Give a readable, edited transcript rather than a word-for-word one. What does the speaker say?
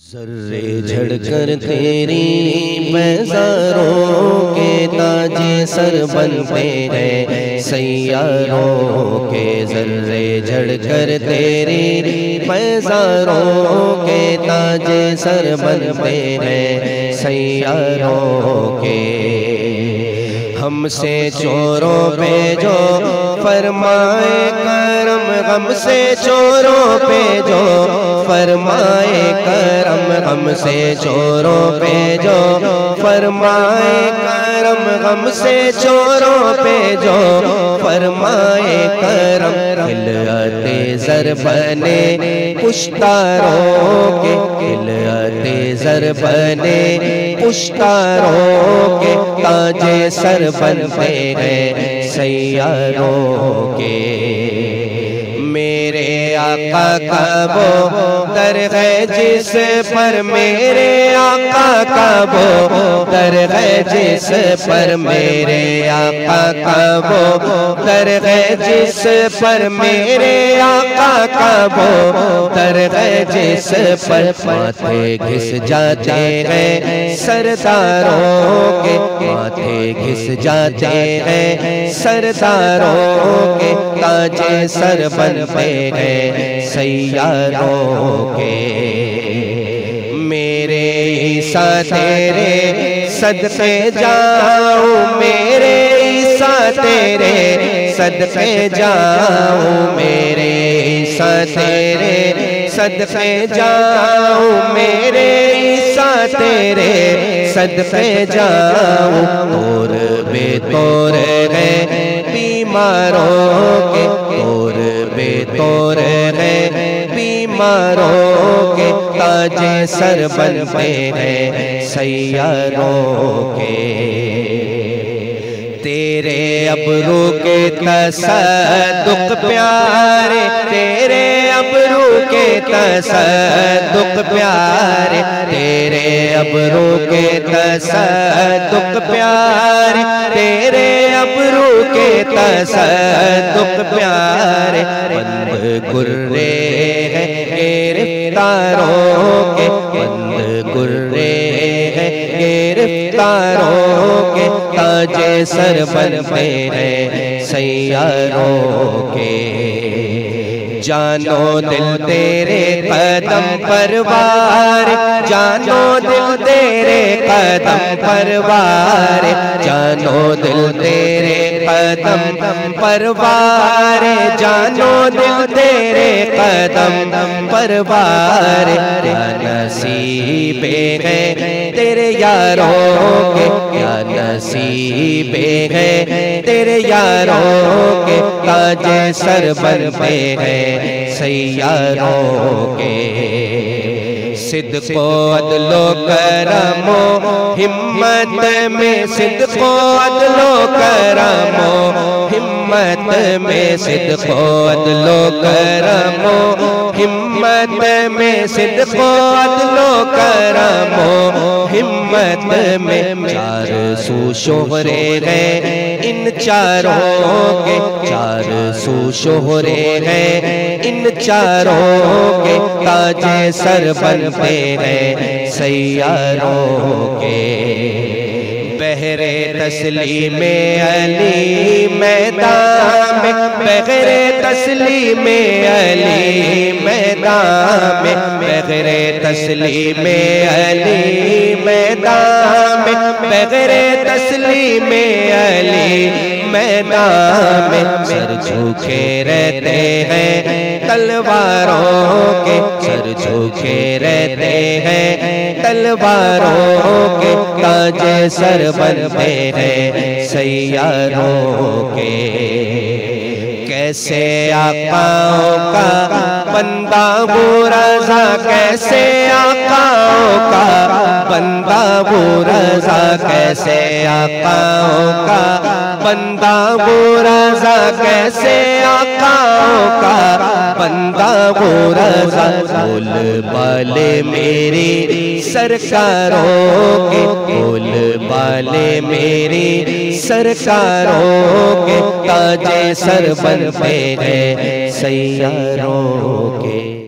ज़र्रे झड़कर तेरी मज़ारों के ताजे सर बनते हैं सैयारों के। ज़र्रे झड़कर तेरी मज़ारों के ताजे सर बनते हैं सैयारों के। हमसे चोरों पे जो फरमाए करम, हमसे चोरों पे जो फरमाए करम, हमसे चोरों पे जो फरमाए करम, हमसे चोरों पे जो फरमाए करम। खिलते ज़र बने पुश्तारों के, खिलते ज़र बने पुश्तारों के, ताजे सर बनते हैं सैयारों के। मेरे आका का वो दर है जिस पर, मेरे आका का वो दर है जिस पर, मेरे आका का वो दर है जिस पर, मेरे आका का वो दर है जिस पर। माथे घिस जाते हैं सरदारों के, माथे घिस जाते हैं सरदारों के, ताजे सर बनते हैं सैयारों के। मेरे ईसा तेरे सदके जाऊं, मेरे ईसा तेरे सदके जाऊं, मेरे ईसा तेरे सदके जाऊं, मेरे ईसा तेरे सदके जाऊं। तोर बेतोर है बीमारों के, तोर बेतोर है बीमारों के, ताजे सर बनते हैं सैयारों के। तेरे अबरू के तसद्दुक़ प्यारे, तेरे अबरू के तसद्दुक़ प्यारे, तेरे अबरू के तसद्दुक़ प्यारे, तेरे अबरू के तसद्दुक़ प्यारे। बंद गुर्रे हैं गिरफ्तारों के, बंद गुर्रे हैं गिरफ्तारों के, ताजे सर बनते हैं सैयारों के। जानो दिल तेरे कदम पर वार, जानो दिल तेरे कदम पर वार, जानो दिल तेरे कदम पर वार, जानो दिल तेरे कदम पर वार। क्या नसीबे हैं तेरे यारों के, क्या नसीबे हैं तेरे यारों के, ताजे सर बनते हैं सैयारों के। सिद्क़ो अदलो करमो हिम्मत में, सिद्क़ो अदलो करमो हिम्मत में, सिद्क़ो अदलो करमो हिम्मत में, सिद्क़ो अदलो करमो हिम्मत में। चार सू शोहरे हैं इन चारों के, चार सू शोहरे हैं इन चारों के, ताजे सर बनते हैं सैयारों के। बहरे तस्लीमे अली मैदान में, बहरे तस्लीमे अली मैदान में, बहरे तस्लीमे अली मैदान में, बहरे तस्लीमे अली मैदान में। सर झुके रहते हैं तलवारों के, सर झुके रहते हैं तलवारों के, ताजे सर बनते हैं सैयारों के। कैसे आकाओं का बंदा वो रज़ा, कैसे आकाओं का बंदा वो रज़ा, कैसे आकाओं का बंदा वो रज़ा, कैसे आकाओं का बंदा वो रज़ा। बोल बाले मेरी सरकारों के, बोल बाले मेरी सरकारों के, ताजे सर बनते हैं सैयारों के।